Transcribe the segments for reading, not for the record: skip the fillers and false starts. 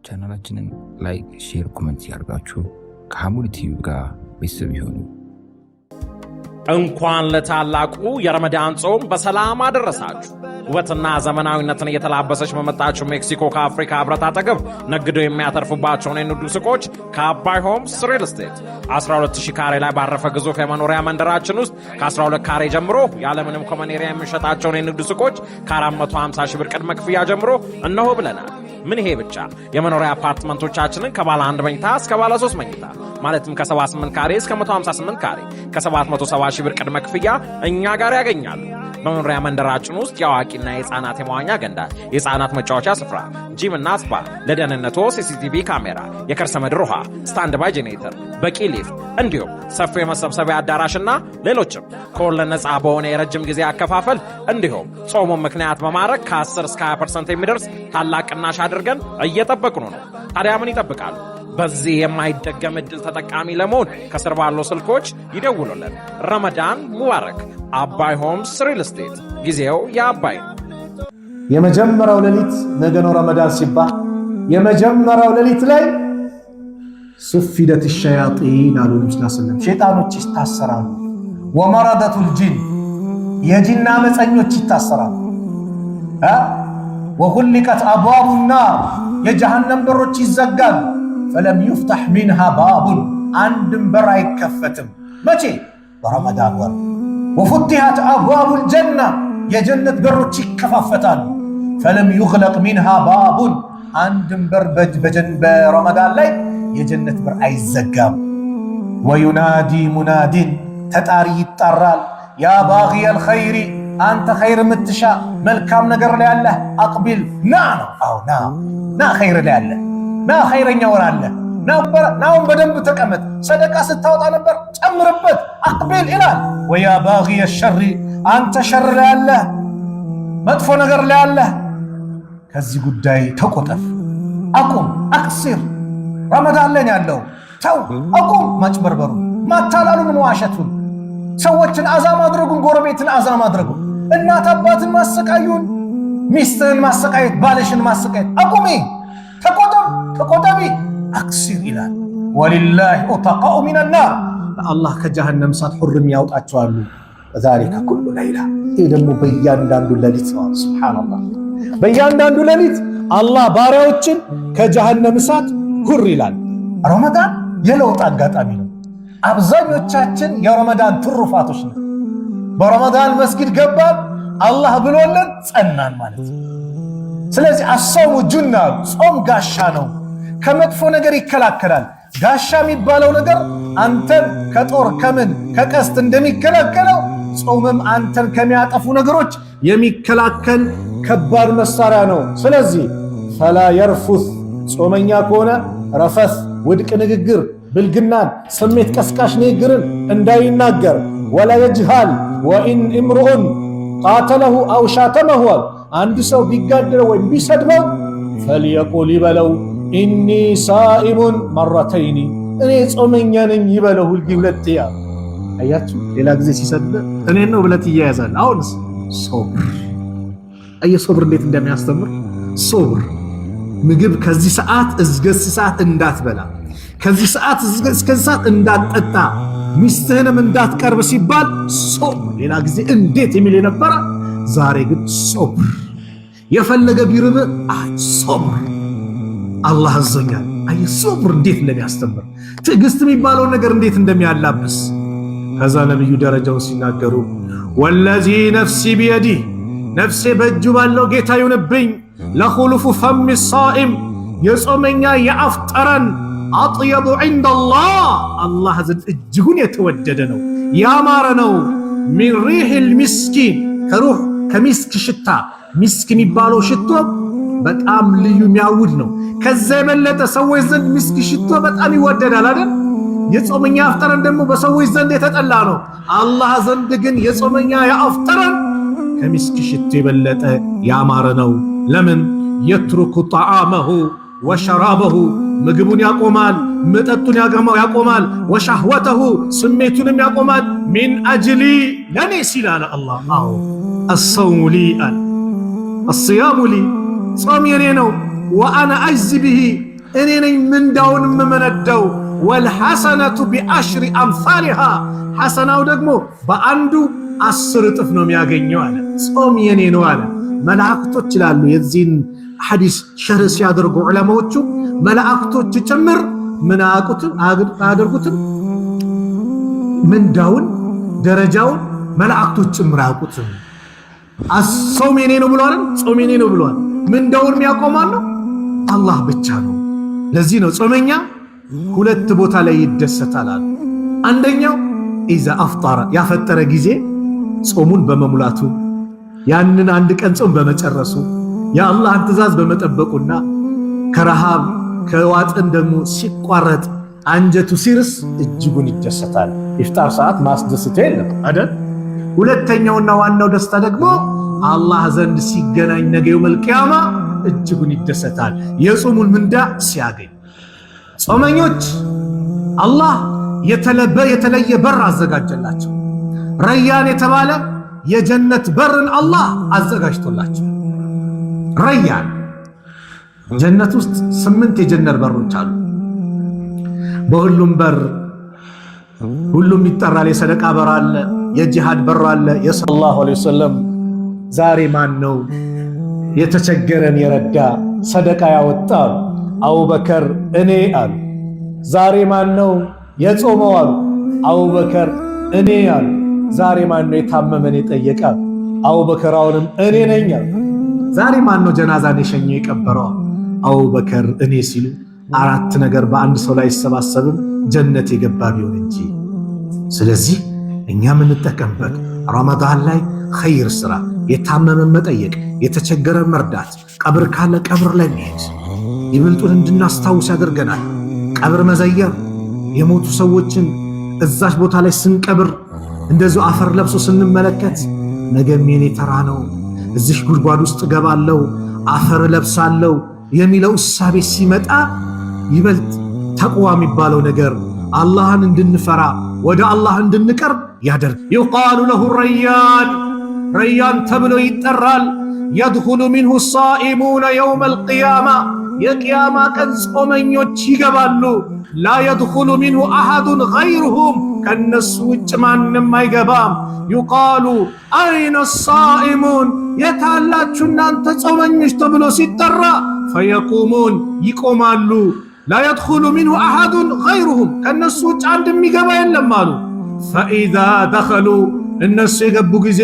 ቻናላችንን ላይክ፣ ሼር፣ ኮሜንት ያርጋችሁ ከሐሙድ ቲቪ ጋር ቤተሰብ ይሁኑ። እንኳን ለታላቁ የረመዳን ጾም በሰላም አደረሳችሁ። ውበትና ዘመናዊነትን እየተላበሰች በመጣችው ሜክሲኮ ከአፍሪካ ህብረት አጠገብ ነግደው የሚያተርፉባቸውን የንግድ ሱቆች ከአባይ ሆምስ ሪል ስቴት 12000 ካሬ ላይ ባረፈ ግዙፍ የመኖሪያ መንደራችን ውስጥ ከ12 ካሬ ጀምሮ ያለምንም ኮመን ኤሪያ የሚሸጣቸውን የንግድ ሱቆች ከ450 ሺህ ብር ቅድመ ክፍያ ጀምሮ እነሆ ብለናል። ምን ይሄ ብቻ! የመኖሪያ አፓርትመንቶቻችንን ከባለ 1 መኝታ እስከ ባለ 3 መኝታ ማለትም ከ78 ካሬ እስከ 158 ካሬ ከ770 ሺህ ብር ቅድመ ክፍያ እኛ ጋር ያገኛሉ። በመኖሪያ መንደራችን ውስጥ የአዋቂና የህፃናት የመዋኛ ገንዳ፣ የህፃናት መጫወቻ ስፍራ፣ ጂም እና ስፓ፣ ለደህንነቶ ሲሲቲቪ ካሜራ፣ የከርሰ ምድር ውሃ፣ ስታንድ ባይ ጄኔሬተር፣ በቂ ሊፍት እንዲሁም ሰፊ የመሰብሰቢያ አዳራሽና ሌሎችም ከወለድ ነፃ በሆነ የረጅም ጊዜ አከፋፈል እንዲሁም ጾሙን ምክንያት በማድረግ ከ10 እስከ 20% የሚደርስ ታላቅ ቅናሽ አድርገን እየጠበቅኑ ነው። ታዲያ ምን ይጠብቃሉ? በዚህ የማይደገም እድል ተጠቃሚ ለመሆን ከስር ባሉ ስልኮች ይደውሉልን። ረመዳን ሙባረክ። አባይ ሆምስ ሪል ስቴት። ጊዜው የአባይ ነው። የመጀመሪያው ሌሊት ነገ ነው ረመዳን ሲባል የመጀመሪያው ሌሊት ላይ ሱፊደት ሸያጢን አሉ ነብዩ ሰለላሁ ሸይጣኖች ይታሰራሉ። ወመረደቱል ጂን የጂና መፀኞች ይታሰራሉ። ወኹሊቀት አብዋቡ ናር የጀሃነም በሮች ይዘጋሉ። ፈለም ይፍታህ ሚንሃ ባቡን አንድም በር አይከፈትም። መቼ? በረመዳን ወር። ወፉቲሃት አብዋቡል ጀና የጀነት በሮች ይከፋፈታሉ። ፈለም ይግለቅ ሚንሃ ባቡን አንድም በር በረመዳን ላይ የጀነት በር አይዘጋም። ወዩናዲ ሙናዲን ተጣሪ ይጣራል። ያ ባጊየል ኸይሪ አንተ ኸይር ምትሻ መልካም ነገር ላይ ያለ አቅቢል ና ነው። አው ና ኸይር ላይ ያለ ና ኸይረኛ ወር አለ ናውን በደንብ ተቀመጥ። ሰደቃ ስታወጣ ነበር ጨምርበት። አቅቢል ይላል። ወያ ባጊየ ሸሪ አንተ ሸር ላይ ያለ መጥፎ ነገር ላይ ያለ ከዚህ ጉዳይ ተቆጠፍ። አቁም አክሲር ረመዳን ላይ ያለው ተው አቁም። ማጭበርበሩ ማታላሉን ዋሸቱን ሰዎችን አዛ ማድረጉን ጎረቤትን አዛ ማድረጉን እናት አባትን ማሰቃዩን ሚስትህን ማሰቃየት ባልሽን ማሰቃየት አቁሚ። ተቆጠቢ አክሲር ይላል። ወሊላሂ ኡተቃኡ ሚነናር አላህ ከጀሃነም እሳት ሁርም ያውጣቸዋሉ። ዛሊከ ኩሉ ለይላ ይህ ደግሞ በእያንዳንዱ ሌሊት ነው። ሱብሃንአላህ በእያንዳንዱ ሌሊት አላህ ባሪያዎችን ከጀሃነም እሳት ሁር ይላል። ረመዳን የለውጥ አጋጣሚ ነው። አብዛኞቻችን የረመዳን ትሩፋቶች ነው። በረመዳን መስጊድ ገባን አላህ ብሎልን ጸናን ማለት ነው። ስለዚህ አሶሙ ጁና ጾም ጋሻ ነው። ከመጥፎ ነገር ይከላከላል። ጋሻ የሚባለው ነገር አንተን ከጦር ከምን ከቀስት እንደሚከላከለው ጾምም አንተን ከሚያጠፉ ነገሮች የሚከላከል ከባድ መሳሪያ ነው። ስለዚህ ፈላ የርፉት ጾመኛ ከሆነ ረፈስ ውድቅ ንግግር ብልግናን ስሜት ቀስቃሽ ንግግርን እንዳይናገር። ወላ የጅሃል ወኢን እምሩኡን ቃተለሁ አው ሻተመሁ አንድ ሰው ቢጋደለው ወይም ቢሰድበው ፈልየቁል ይበለው ኢኒ ሳኢሙን መረተይኒ እኔ ጾመኛ ነኝ ይበለው። ሁለት ያ አያችሁ። ሌላ ጊዜ ሲሰድብ እኔ ነው ብለት ይያያዛል። አሁንስ ሶብር ሶብር እንዴት እንደሚያስተምር ሶብር ምግብ ከዚህ ሰዓት እስከ ሰዓት እንዳትበላ ከዚህ ሰዓት እስከ ሰዓት እንዳትጠጣ ሚስትህንም እንዳትቀርብ ሲባል ሶብር። ሌላ ጊዜ እንዴት የሚል የነበረ ዛሬ ግን ሶብር። የፈለገ ቢርብ ሶብር አላህ አዘኛል። ሶብር እንዴት እንደሚያስተምር ትዕግስት የሚባለው ነገር እንዴት እንደሚያላብስ ከዛ ነብዩ ደረጃውን ሲናገሩ ወለዚ ነፍሲ ቢየዲህ ነፍሴ በእጁ ባለው ጌታ ይሁንብኝ ለኹሉፉ ፈሚ ሳኢም የጾመኛ የአፍ ጠረን አጥየቡ ዒንደላህ አላህ ዘንድ እጅጉን የተወደደ ነው ያማረ ነው። ሚን ሪሒል ሚስኪን ከሩህ ከሚስክ ሽታ ሚስክ የሚባለው ሽቶ በጣም ልዩ የሚያውድ ነው። ከዛ የበለጠ ሰዎች ዘንድ ሚስክ ሽቶ በጣም ይወደዳል አይደል? የጾመኛ የአፍ ጠረን ደግሞ በሰዎች ዘንድ የተጠላ ነው። አላህ ዘንድ ግን የጾመኛ የአፍ ጠረን ከሚስክ ሽቶ የበለጠ ያማረ ነው። ለምን? የትሩኩ ጣዓመሁ ወሸራበሁ ምግቡን ያቆማል፣ መጠጡን ያቆማል፣ ወሻህወተሁ ስሜቱንም ያቆማል። ሚን አጅሊ ለኔ ሲል አለ አላህ። አዎ አሰውሙ ሊ አል አስያሙ ሊ ጾም የኔ ነው። ወአና አጅዚ ብሂ እኔ ነኝ ምንዳውን የምመነደው። ወልሐሰነቱ ቢአሽሪ አምሳሊሃ ሐሰናው ደግሞ በአንዱ 10 እጥፍ ነው የሚያገኘው አለ። ጾም የኔ ነው አለ። መላእክቶች ይላሉ የዚህን ሐዲስ ሸርህ ሲያደርጉ ዑለማዎቹ መላእክቶች ጭምር ምን አያደርጉትም? ምንዳውን ደረጃውን መላእክቶች ጭምር አያውቁትም። ጾም የኔ ነው ብሏል። ጾም የኔ ነው ብሏል። ምንዳውን የሚያቆማል ነው አላህ ብቻ ነው። ለዚህ ነው ጾመኛ 2 ቦታ ላይ ይደሰታል አሉ። አንደኛው ኢዛ አፍጣረ ያፈጠረ ጊዜ ጾሙን በመሙላቱ ያንን 1 ቀን ጾም በመጨረሱ የአላህን ትእዛዝ በመጠበቁና ከረሃብ ከዋጥን ደግሞ ሲቋረጥ አንጀቱ ሲርስ እጅጉን ይደሰታል። ኢፍጣር ሰዓት ማስደሰት የለም አይደል? ሁለተኛውና ዋናው ደስታ ደግሞ አላህ ዘንድ ሲገናኝ ነገ የውመል ቂያማ እጅጉን ይደሰታል የጾሙን ምንዳ ሲያገኝ። ጾመኞች አላህ የተለየ በር አዘጋጀላቸው። ረያን የተባለ የጀነት በርን አላህ አዘጋጅቶላቸው። ረያን ጀነት ውስጥ 8 የጀነት በሮች አሉ። በሁሉም በር ሁሉም ይጠራል። የሰደቃ በር አለ፣ የጂሃድ በር አለ። የሰለላሁ ዐለይሂ ወሰለም ዛሬ ማን ነው የተቸገረን የረዳ ሰደቃ ያወጣ? አቡበከር እኔ አሉ። ዛሬ ማን ነው የጾመው አሉ። አቡበከር እኔ አሉ። ዛሬ ማን ነው የታመመን የጠየቀ? አቡበከር አሁንም እኔ ነኝ አሉ። ዛሬ ማን ነው ጀናዛን የሸኘው የቀበረው? አቡበከር እኔ ሲሉ 4 ነገር በአንድ ሰው ላይ አይሰባሰብም ጀነት የገባ ቢሆን እንጂ። ስለዚህ እኛ የምንጠቀምበት ረመዳን ላይ ኸይር ስራ፣ የታመመን መጠየቅ፣ የተቸገረ መርዳት፣ ቀብር ካለ ቀብር ላይ መሄድ ይበልጡን እንድናስታውስ ያደርገናል። ቀብር መዘየር፣ የሞቱ ሰዎችን እዛች ቦታ ላይ ስንቀብር እንደዚሁ አፈር ለብሶ ስንመለከት ነገም የኔ ተራ ነው፣ እዚህ ጉድጓድ ውስጥ ገባለው፣ አፈር ለብሳለው የሚለው እሳቤ ሲመጣ ይበልጥ ተቅዋ የሚባለው ነገር አላህን እንድንፈራ ወደ አላህ እንድንቀርብ ያደርግ። ይቃሉ ለሁ ረያን፣ ረያን ተብሎ ይጠራል። የድኹሉ ሚንሁ ሳኢሙነ የውመል ቂያማ፣ የቂያማ ቀን ጾመኞች ይገባሉ። ላ የድኹሉ ሚንሁ አሐዱን ገይሩሁም፣ ከነሱ ውጭ ማንም አይገባም። ዩቃሉ አይነ ሳኢሙን፣ የታላችሁ እናንተ ጾመኞች ተብሎ ሲጠራ ፈየቁሙን፣ ይቆማሉ። ላ የድኹሉ ሚንሁ አሐዱን ገይሩሁም፣ ከነሱ ውጭ አንድ የሚገባ የለም አሉ። ፈኢዛ ደኸሉ፣ እነሱ የገቡ ጊዜ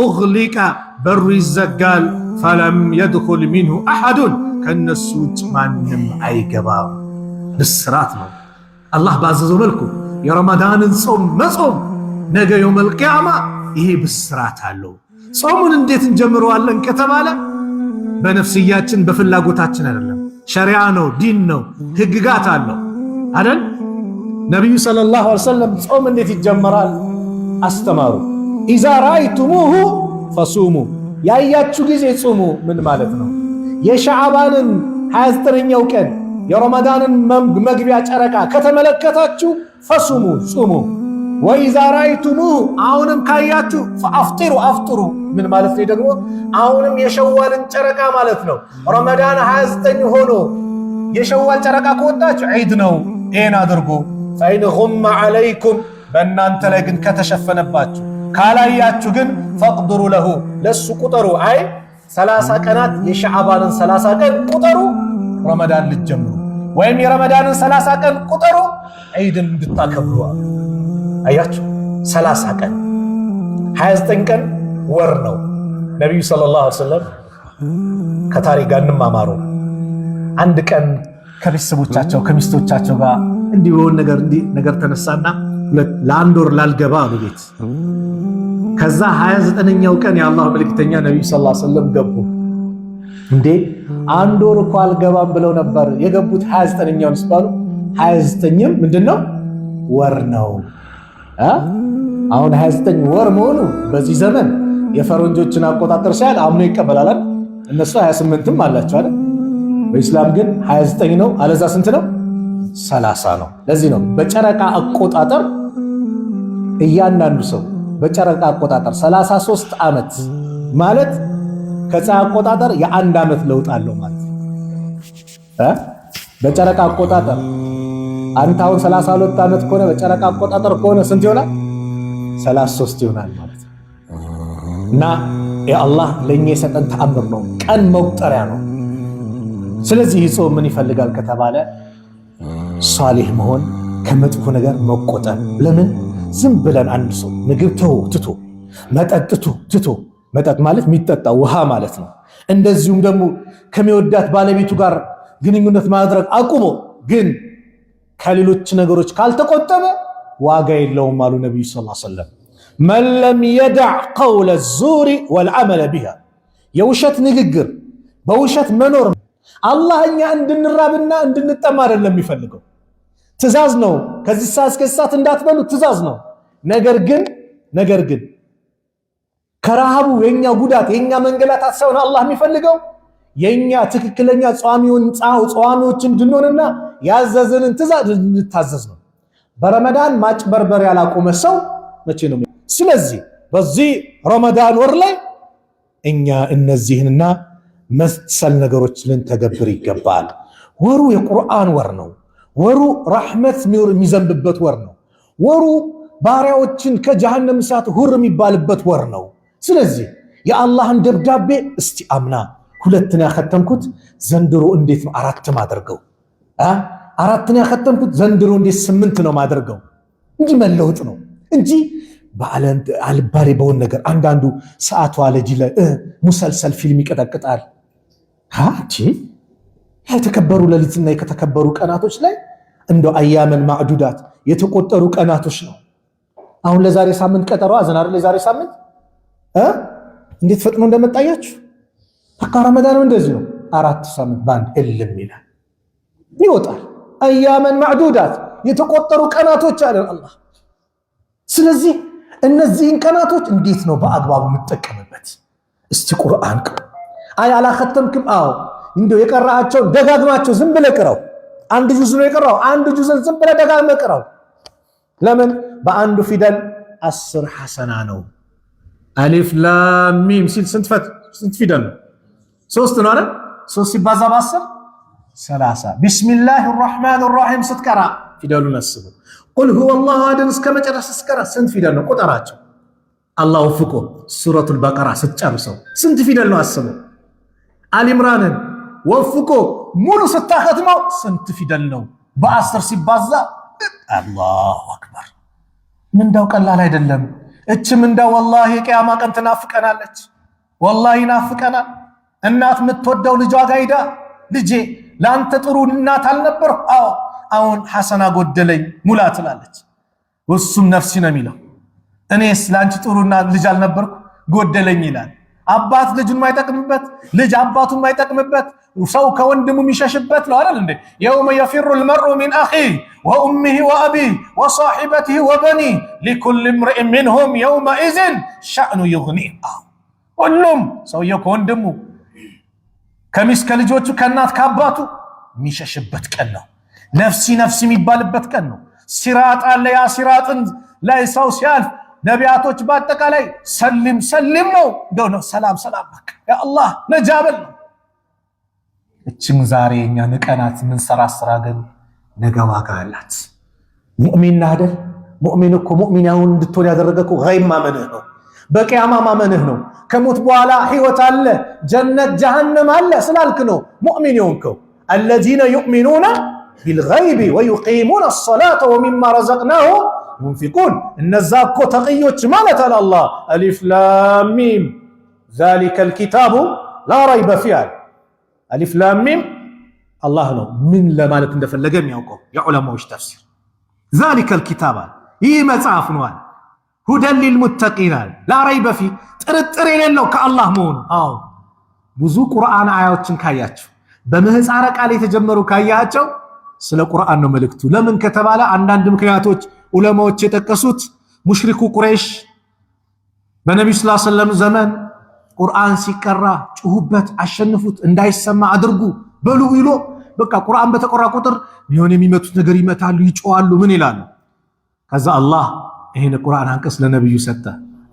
ኡግሊቀ፣ በሩ ይዘጋል። ፈለም የድኹል ሚንሁ አሐዱን፣ ከነሱ ውጭ ማንም አይገባም። ብስራት ነው። አላህ ባዘዘው መልኩ የረመዳንን ጾም መጾም ነገ የውመል ቂያማ ይሄ ብስራት አለው። ጾሙን እንዴት እንጀምረዋለን ከተባለ በነፍስያችን በፍላጎታችን አይደለም። ሸሪዓ ነው፣ ዲን ነው፣ ህግጋት አለው አይደል? ነቢዩ ሰለላሁ ዐለይሂ ወሰለም ጾም እንዴት ይጀመራል አስተማሩ። ኢዛ ረአይቱሙሁ ፈሱሙ፣ ያያችሁ ጊዜ ጹሙ። ምን ማለት ነው? የሻዕባንን 29ኛው ቀን የረመዳንን መግቢያ ጨረቃ ከተመለከታችሁ ፈሱሙ፣ ጹሙ። ወኢዛ ረአይቱሙሁ፣ አሁንም ካያችሁ ፈአፍጢሩ፣ አፍጥሩ። ምን ማለት ነው ደግሞ? አሁንም የሸዋልን ጨረቃ ማለት ነው። ረመዳን 29 ሆኖ የሸዋል ጨረቃ ከወጣችሁ ዒድ ነው፣ ይሄን አድርጉ። ፈኢን ጉመ ዐለይኩም፣ በእናንተ ላይ ግን ከተሸፈነባችሁ ካላያችሁ ግን ፈቅድሩ ለሁ፣ ለሱ ቁጠሩ። አይ 30 ቀናት የሻዕባንን 30 ቀን ቁጠሩ ረመዳን ልትጀምሩ፣ ወይም የረመዳንን 30 ቀን ቁጠሩ ዒድን እንድታከብሩ። አያችሁ 30 ቀን 29 ቀን ወር ነው። ነቢዩ ሰለላሁ ዐለይሂ ወሰለም ከታሪክ ጋር እንማማሩ። አንድ ቀን ከቤተሰቦቻቸው ከሚስቶቻቸው ጋር እንዲህ በሆነ ነገር ተነሳና ለአንድ ወር ላልገባ አሉ ቤት። ከዛ 29ኛው ቀን የአላህ መልእክተኛ ነቢዩ ሰለላሁ ዐለይሂ ወሰለም ገቡ። እንዴ አንድ ወር እኮ አልገባም ብለው ነበር የገቡት 29ኛው ሲባሉ 29ም ምንድነው ወር ነው። አሁን 29 ወር መሆኑ በዚህ ዘመን የፈረንጆችን አቆጣጠር ሳይል አምኖ ይቀበላል። እነሱ 28ም አላቸው አይደል? በእስላም ግን 29 ነው። አለዛ ስንት ነው? 30 ነው። ለዚህ ነው በጨረቃ አቆጣጠር እያንዳንዱ ሰው በጨረቃ አቆጣጠር 33 ዓመት ማለት ከፀሐይ አቆጣጠር የ1 ዓመት ለውጥ አለው ማለት በጨረቃ አቆጣጠር አንተ አሁን 32 ዓመት ከሆነ በጨረቃ አቆጣጠር ከሆነ ስንት ይሆናል? 33 ይሆናል ማለት ነው። እና የአላህ ለኛ የሰጠን ተአምር ነው፣ ቀን መቁጠሪያ ነው። ስለዚህ ጾም ምን ይፈልጋል ከተባለ ሷሊህ መሆን፣ ከመጥፎ ነገር መቆጠብ። ለምን ዝም ብለን አንድ ሰው ምግብ ትቶ መጠጥ ትቶ፣ መጠጥ ማለት የሚጠጣ ውሃ ማለት ነው። እንደዚሁም ደግሞ ከሚወዳት ባለቤቱ ጋር ግንኙነት ማድረግ አቁሞ ግን ከሌሎች ነገሮች ካልተቆጠበ ዋጋ የለውም አሉ ነብዩ ሰለላሁ ዐለይሂ ወሰለም። መን ለም የደዕ ቀውለ ዙሪ ወልዓመለ ቢሃ፣ የውሸት ንግግር በውሸት መኖር። አላህ እኛ እንድንራብና እንድንጠማ አይደለም የሚፈልገው፣ ትእዛዝ ነው። ከዚህ ሰዓት እስከ ሰዓት እንዳትበሉ ትእዛዝ ነው። ነገር ግን ከረሃቡ የኛ ጉዳት የኛ መንገላታት ሳይሆን አላህ የሚፈልገው የኛ ትክክለኛ ጿሚዎች እንድንሆንና ያዘዘንን ትእዛዝ እንድንታዘዝ ነው። በረመዳን ማጭበርበር ያላቆመ ሰው መቼ ነው? ስለዚህ በዚህ ረመዳን ወር ላይ እኛ እነዚህንና መሰል ነገሮች ልንተገብር ይገባል። ወሩ የቁርአን ወር ነው። ወሩ ረሕመት የሚዘንብበት ወር ነው። ወሩ ባሪያዎችን ከጀሃነም እሳት ሁር የሚባልበት ወር ነው። ስለዚህ የአላህን ደብዳቤ እስቲ አምና 2 ያከተምኩት ዘንድሮ እንዴት ነው 4 ማድረገው? 4 ያከተምኩት ዘንድሮ እንዴት 8 ነው ማድረገው? እንጂ መለወጥ ነው እንጂ አልባሌ በሆነ ነገር አንዳንዱ ሰዓቱ አለጂ ሙሰልሰል ፊልም ይቀጠቅጣል። የተከበሩ ሌሊትና የተከበሩ ቀናቶች ላይ እንደው አያመን ማዕዱዳት የተቆጠሩ ቀናቶች ነው። አሁን ለዛሬ ሳምንት ቀጠሮ አዘን አይደል? ለዛሬ ሳምንት እንዴት ፈጥኖ እንደመጣያችሁ። በቃ ረመዳን እንደዚህ ነው። 4 ሳምንት ባንድ እልም ይላል ይወጣል። አያመን ማዕዱዳት የተቆጠሩ ቀናቶች አለ አላህ። ስለዚህ እነዚህን ቀናቶች እንዴት ነው በአግባቡ የምትጠቀምበት? እስቲ ቁርአን አላከተምክም? አዎ እንደው የቀራቸውን ደጋግማቸው ዝም ብለህ ቅራው። አንድ ጁዝ ነው የቀራው፣ አንድ ጁዝን ዝም ብለህ ደጋግመህ ቅራው። ለምን በአንዱ ፊደል 10 ሐሰና ነው። አሊፍ ላም ሚም ሲል ስንት ፊደል ነው? 3 ነው አይደል? 3 ሲባዛ በ10 30። ቢስሚላሂር ረህማኒር ረሂም ስትቀራ ፊደሉን አስቡ። ቁል ሁወ አላሁ አሐድ እስከ መጨረሻ ስትቀራ ስንት ፊደል ነው? ቁጠራቸው። አላህ ወፍቆ ሱረቱል በቀራ ስትጨርሰው ስንት ፊደል ነው? አስቡ። አሊ ኢምራንን ወፍቆ ሙሉ ስታኸትመው ስንት ፊደል ነው? በ10 ሲባዛ አላሁ አክበር። ምንዳው ቀላል አይደለም። እች ምንዳው ወላሂ ቂያማ ቀን ትናፍቀናለች። ወላሂ ናፍቀናል። እናት የምትወደው ልጇ ጋር ሄዳ ልጄ ለአንተ ጥሩ እናት አልነበር? አዎ አሁን ሐሰና ጎደለኝ ሙላ ትላለች። እሱም ነፍሲ ነው የሚለው። እኔስ ለአንቺ ጥሩና ልጅ አልነበርኩ ጎደለኝ ይላል። አባት ልጁን ማይጠቅምበት፣ ልጅ አባቱን ማይጠቅምበት፣ ሰው ከወንድሙ የሚሸሽበት ነው አይደል እንዴ? የውመ የፊሩ ልመርኡ ሚን አኺህ ወኡሚህ ወአቢህ ወሳሒበቲህ ወበኒህ ሊኩል እምሪእ ሚንሁም የውመኢዝን ሸእኑ ዩግኒህ። ሁሉም ሰውየው ከወንድሙ ከሚስት ከልጆቹ ከእናት ከአባቱ የሚሸሽበት ቀን ነው። ነፍሲ ነፍሲ የሚባልበት ቀን ነው። ሲራጥ አለ። ያ ሲራጥን ላይ ሰው ሲያልፍ ነቢያቶች በአጠቃላይ ሰሊም ሰሊም ነው እንደው ነው ሰላም ሰላም በቃ ያ አላህ ነጃበል ነው። እችም ዛሬ እኛ ንቀናት ምን ሰራ ግን ነገ ዋጋ አላት። ሙእሚን አይደል? ሙእሚን እኮ ሙእሚን ያሁን እንድትሆን ያደረገው ገይብ ማመንህ ነው። በቂያማ ማመንህ ነው። ከሞት በኋላ ህይወት አለ፣ ጀነት ጀሃነም አለ ስላልክ ነው ሙእሚን የሆንከው። الذين يؤمنون بالغيب ويقيمون الصلاة ومما رزقناهم ينفقون. እነዛ እኮ ተቅዮች ማለት አለ አላህ። አሊፍ ላም ሚም ذلك الكتاب لا ريب فيه። አሊፍ ላም ሚም አላህ ነው ምን ለማለት እንደፈለገ የሚያውቀው የዑለማዎች ተፍሲር። ذلك الكتاب ይህ መጽሐፍ ነው አለ ሁደን ሊልሙተቂን ላ ረይበ ፊህ ጥርጥር የሌለው ከአላህ መሆኑ። አዎ ብዙ ቁርአን አያዎችን ካያችሁ በምህፃረ ቃል የተጀመሩ ካያቸው ስለ ቁርአን ነው መልእክቱ። ለምን ከተባለ አንዳንድ ምክንያቶች ዑለማዎች የጠቀሱት ሙሽሪኩ ቁረይሽ በነብዩ ሰለላሁ ዐለይሂ ወሰለም ዘመን ቁርአን ሲቀራ ጩሁበት፣ አሸንፉት፣ እንዳይሰማ አድርጉ በሉ ይሎ በቃ ቁርአን በተቆራ ቁጥር የሆነ የሚመቱት ነገር ይመታሉ፣ ይጮዋሉ፣ ምን ይላሉ። ከዛ አላህ ይሄን ቁርአን አንቀስ ለነብዩ ሰጠ።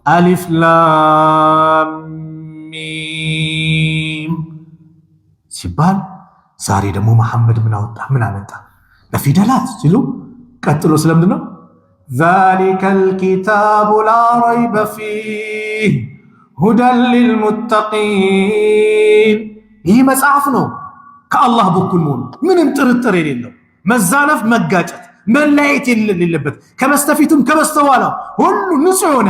አሊፍ ላም ሚም ሲባል ዛሬ ደግሞ መሐመድ ምን አወጣ ምን አመጣ በፊደላት ሲሉ ቀጥሎ ስለምንድን ነው ዛሊከል ኪታቡ ላ ረይበ ፊህ ሁደን ሊልሙተቂን ይህ መጽሐፍ ነው ከአላህ በኩል መሆኑ ምንም ጥርጥር የሌለው መዛነፍ መጋጨት መለያየት የሌለበት ከበስተፊቱም ከበስተኋላ ሁሉ ንጹህ የሆነ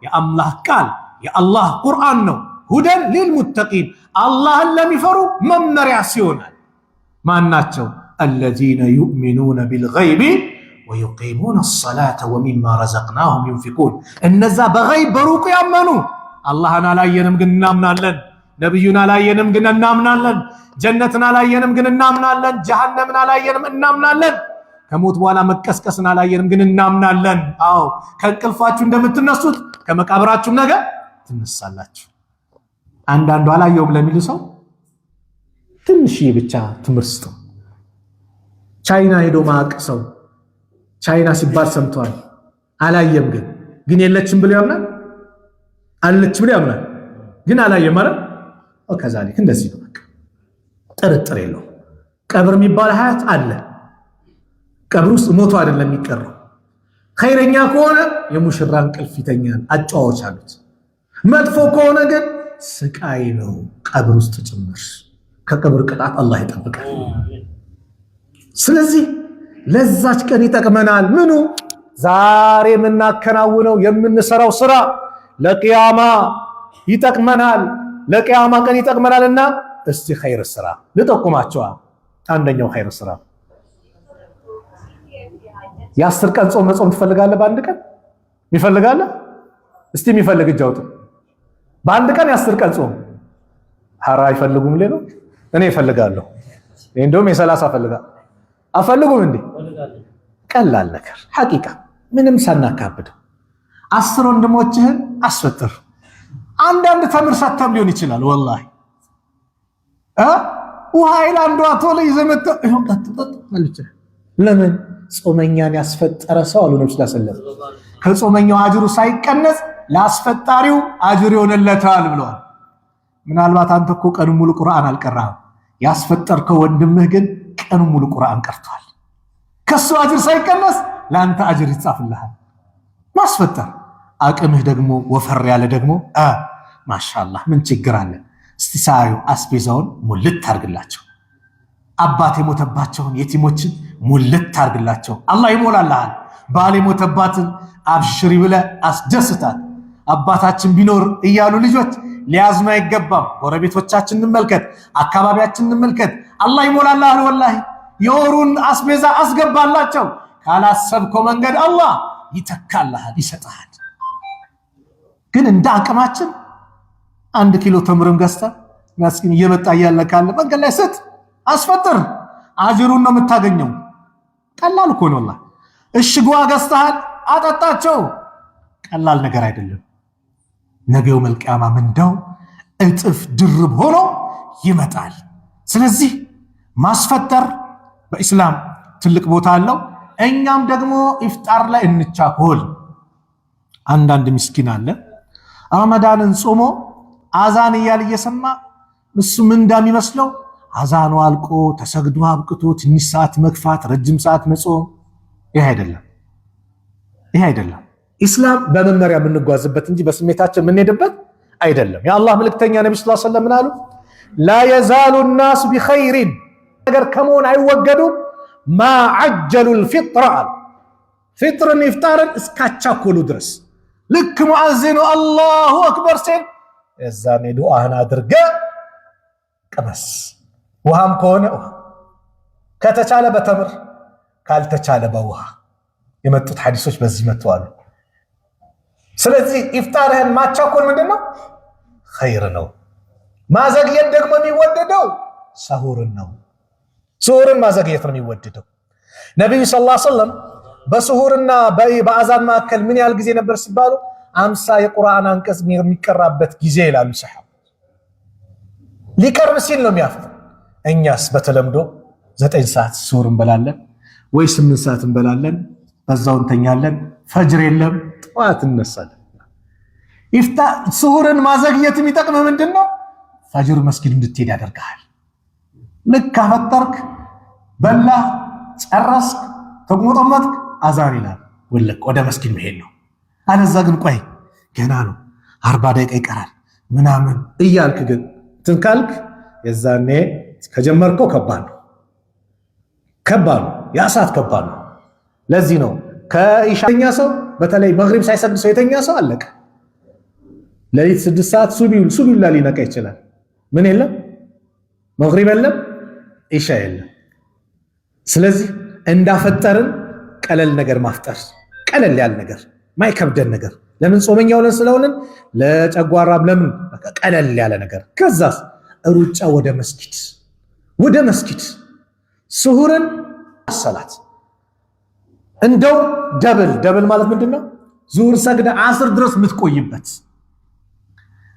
የአላህ ቃል የአላህ ቁርአን ነው ሁደን ሊልሙተቂን አላህን ለሚፈሩ መመሪያ ሲሆናል ማናቸው الذين يؤمنون بالغيب ويقيمون الصلاة ومما رزقناهم ينفقون እነዛ በገይብ በሩቅ ያመኑ አላህን አላየንም ግን እናምናለን ነብዩን አላየንም ግን እናምናለን ጀነትን አላየንም ግን እናምናለን ጀሃነምን አላየንም እናምናለን ከሞት በኋላ መቀስቀስን አላየንም ግን እናምናለን አዎ ከእንቅልፋችሁ እንደምትነሱት ከመቃብራችሁ ነገ ትነሳላችሁ አንዳንዱ አላየውም ለሚል ሰው ትንሽ ብቻ ትምርስቱ ቻይና ሄዶ ማቅ ሰው ቻይና ሲባል ሰምቷል አላየም ግን የለችም ብሎ ያምናል አለች ብሎ ያምናል ግን አላየም ማለት ወከዛሊክ እንደዚህ ነው ጥርጥር የለው ቀብር የሚባል ሀያት አለ ቀብር ውስጥ ሞቶ አይደለም የሚቀረው ኸይረኛ ከሆነ የሙሽራ እንቅልፍ ይተኛል አጫዋች አሉት መጥፎ ከሆነ ግን ስቃይ ነው ቀብር ውስጥ ጭምር ከቀብር ቅጣት አላህ ይጠብቃል ስለዚህ ለዛች ቀን ይጠቅመናል ምኑ ዛሬ የምናከናውነው የምንሰራው ስራ ለቂያማ ይጠቅመናል ለቂያማ ቀን ይጠቅመናልና እስቲ ኸይር ስራ ልጠቁማቸው አንደኛው ኸይር ስራ የ10 ቀን ጾም መጾም ትፈልጋለህ በአንድ ቀን ይፈልጋለህ እስቲ የሚፈልግ እጅ አውጡ በአንድ ቀን የ10 ቀን ጾም ሐራ አይፈልጉም ሌሎ እኔ እፈልጋለሁ እንደውም የ30 ፈልጋለሁ አፈልጉም እንዴ ቀላል ነገር ሐቂቃ ምንም ሳናካብድ 10 ወንድሞችህን አስፈጥር አንዳንድ ተምር ሰተም ሊሆን ይችላል ወላሂ ውሃ ኢላንዱ አቶለ ይዘመተ ይሁን ቀጥቅጥ ማለት ለምን ጾመኛን ያስፈጠረ ሰው አሉ ነብዩ ሰለላሁ ዐለይሂ ወሰለም ከጾመኛው አጅሩ ሳይቀነስ ላስፈጣሪው አጅር ይሆንለታል ብለዋል ምናልባት አንተ እኮ ቀን ሙሉ ቁርአን አልቀራህም ያስፈጠርከው ወንድምህ ግን ቀን ሙሉ ቁርአን ቀርቷል ከሱ አጅር ሳይቀነስ ላንተ አጅር ይጻፍልሃል ማስፈጠር አቅምህ ደግሞ ወፈር ያለ ደግሞ ማሻአላህ ምን ችግር አለ እስቲ ሳዩ አስቤዛውን ሙልት አርግላቸው አባት የሞተባቸውን የቲሞችን ሙልት አርግላቸው አላህ ይሞላልሃል ባል የሞተባትን አብሽሪ ብለ አስደስታት አባታችን ቢኖር እያሉ ልጆች ሊያዝኑ አይገባም ጎረቤቶቻችን እንመልከት አካባቢያችን እንመልከት አላህ ይሞላልሃል ወላሂ የወሩን አስቤዛ አስገባላቸው ካላሰብከው መንገድ አላህ ይተካልሃል ይሰጣል ግን እንደ አቅማችን 1 ኪሎ ተምርም ገዝታ መስኪን እየመጣ ያለ ካለ መንገድ ላይ ስጥ አስፈጥር አጅሩን ነው የምታገኘው ቀላል እኮ ነው والله እሽጓ ገዝተሃል አጠጣቸው ቀላል ነገር አይደለም ነገው መልቂያማ ምንዳው እጥፍ ድርብ ሆኖ ይመጣል ስለዚህ ማስፈጠር በእስላም ትልቅ ቦታ አለው እኛም ደግሞ ኢፍጣር ላይ እንቻኮል አንዳንድ ምስኪን አለ ረመዳንን ጾሞ አዛን እያለ እየሰማ እሱ ምን እንደሚመስለው አዛኑ አልቆ ተሰግዶ አብቅቶ ትንሽ ሰዓት መግፋት ረጅም ሰዓት መጾም ይሄ አይደለም ኢስላም በመመሪያ የምንጓዝበት እንጂ በስሜታችን የምንሄድበት አይደለም የአላህ መልእክተኛ ነብዩ ሰለላሁ ዐለይሂ ወሰለም አሉ ላ የዛሉ الناس بخير ነገር ከመሆን አይወገዱም ما عجلوا الفطر ፍጥርን ኢፍጣርን እስካቻኮሉ ድረስ ልክ ሙአዚኑ አላሁ አክበር ሲል እዛኔ ዱዓህን አድርገ ቀመስ ውሃም ከሆነ ከተቻለ በተምር ካልተቻለ በውሃ የመጡት ሐዲሶች በዚህ መጥተዋል ስለዚህ ኢፍጣርህን ማቻኮል ምንድነው ኸይር ነው ማዘግየት ደግሞ የሚወደደው ሰሁርን ነው ሱሁርን ማዘግየት ነው የሚወደደው ነብዩ ሰለላሁ ዐለይሂ ወሰለም በሱሁርና በአዛን መካከል ምን ያህል ጊዜ ነበር ሲባሉ 50 የቁርአን አንቀጽ የሚቀራበት ጊዜ ይላሉ ሰሃባ ሊቀርብ ሲል ነው የሚያፍጥ እኛስ በተለምዶ 9 ሰዓት ሱሁር እንበላለን ወይ 8 ሰዓት እንበላለን በዛው እንተኛለን ፈጅር የለም ጧት እንነሳለን ሱሁርን ማዘግየት የሚጠቅመው ምንድነው ፈጅር መስጊድ እንድትሄድ ያደርጋል ልክ ካፈጠርክ በላህ ጨረስክ ተቆመጠመጥክ አዛን ይላል ወልቅ ወደ መስጊድ መሄድ ነው። አለዛ ግን ቆይ ገና ነው 40 ደቂቃ ይቀራል ምናምን እያልክ ግን ትንካልክ የዛኔ ከጀመርከው ከባድ ነው ያ ሰዓት ከባድ ነው። ለዚህ ነው ከኢሻኛ ሰው በተለይ መግሪብ ሳይሰግድ ሰው የተኛ ሰው አለቀ። ለሊት 6 ሰዓት ሱቢው ሊነቃ ይችላል። ምን የለም መግሪብ የለም ኢሻ የለም። ስለዚህ እንዳፈጠርን ቀለል ነገር ማፍጠር ቀለል ያለ ነገር ማይከብደን ነገር ለምን ጾመኛ ሆነን ስለሆነን ለጨጓራም ለምን ቀለል ያለ ነገር ከዛስ ሩጫ ወደ መስጊድ ሱሁርን ሰላት እንደው ደብል ማለት ምንድነው? ዙሁር ሰግደ ዓስር ድረስ ምትቆይበት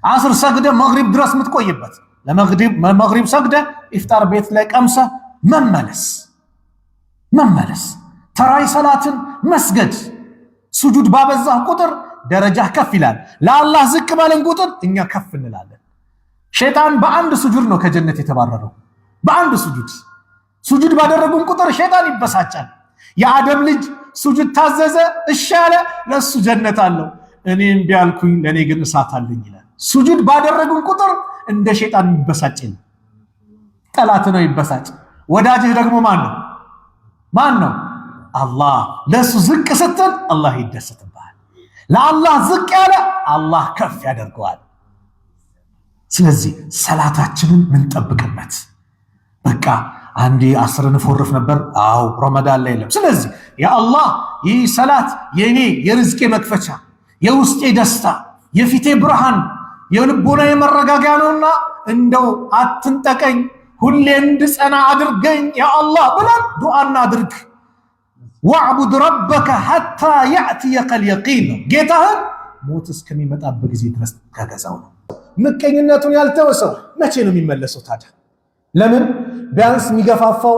ዓስር ሰግደ መግሪብ ድረስ ምትቆይበት ለመግሪብ ሰግደ ኢፍጣር ቤት ላይ ቀምሰ መመለስ ተራይ ሰላትን መስገድ ሱጁድ ባበዛህ ቁጥር ደረጃ ከፍ ይላል። ለአላህ ዝቅ ባለን ቁጥር እኛ ከፍ እንላለን። ሸይጣን በአንድ ሱጁድ ነው ከጀነት የተባረረው። በአንድ ሱጁድ ባደረጉን ቁጥር ሸይጣን ይበሳጫል። የአደም ልጅ ሱጁድ ታዘዘ እሺ አለ ለሱ ጀነት አለው። እኔም ቢያልኩኝ ለኔ ግን እሳት አለኝ ይላል። ሱጁድ ባደረጉን ቁጥር እንደ ሸይጣን ይበሳጭል። ጠላት ነው ይበሳጭ። ወዳጅህ ደግሞ ማን ነው? አላህ። ለሱ ዝቅ ስትል አላህ ይደሰትብሃል። ለአላህ ዝቅ ያለ አላህ ከፍ ያደርገዋል። ስለዚህ ሰላታችንን ምንጠብቅበት በቃ አንዴ 10 ንፎርፍ ነበር። አው ረመዳን ላይ የለም። ስለዚህ ያ አላህ ይህ ሰላት የኔ የርዝቄ መክፈቻ፣ የውስጤ ደስታ፣ የፊቴ ብርሃን፣ የልቦናዬ መረጋጋያ ነውና እንደው አትንጠቀኝ፣ ሁሌ እንድጸና አድርገኝ ያ አላህ ብለን ዱዓ እናድርግ። ወዕቡድ ረበከ ሐታ ያእትየከል የቂን ነው። ጌታህን ሞት እስከሚመጣበት ጊዜ ድረስ ተገዛው ነው። ምቀኝነቱን ያልተወ ሰው መቼ ነው የሚመለሰው ታዲያ? ለምን? ቢያንስ የሚገፋፋው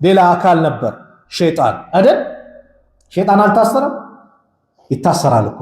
ሌላ አካል ነበር፣ ሸይጣን አይደል? ሸይጣን አልታሰረም? ይታሰራል እኮ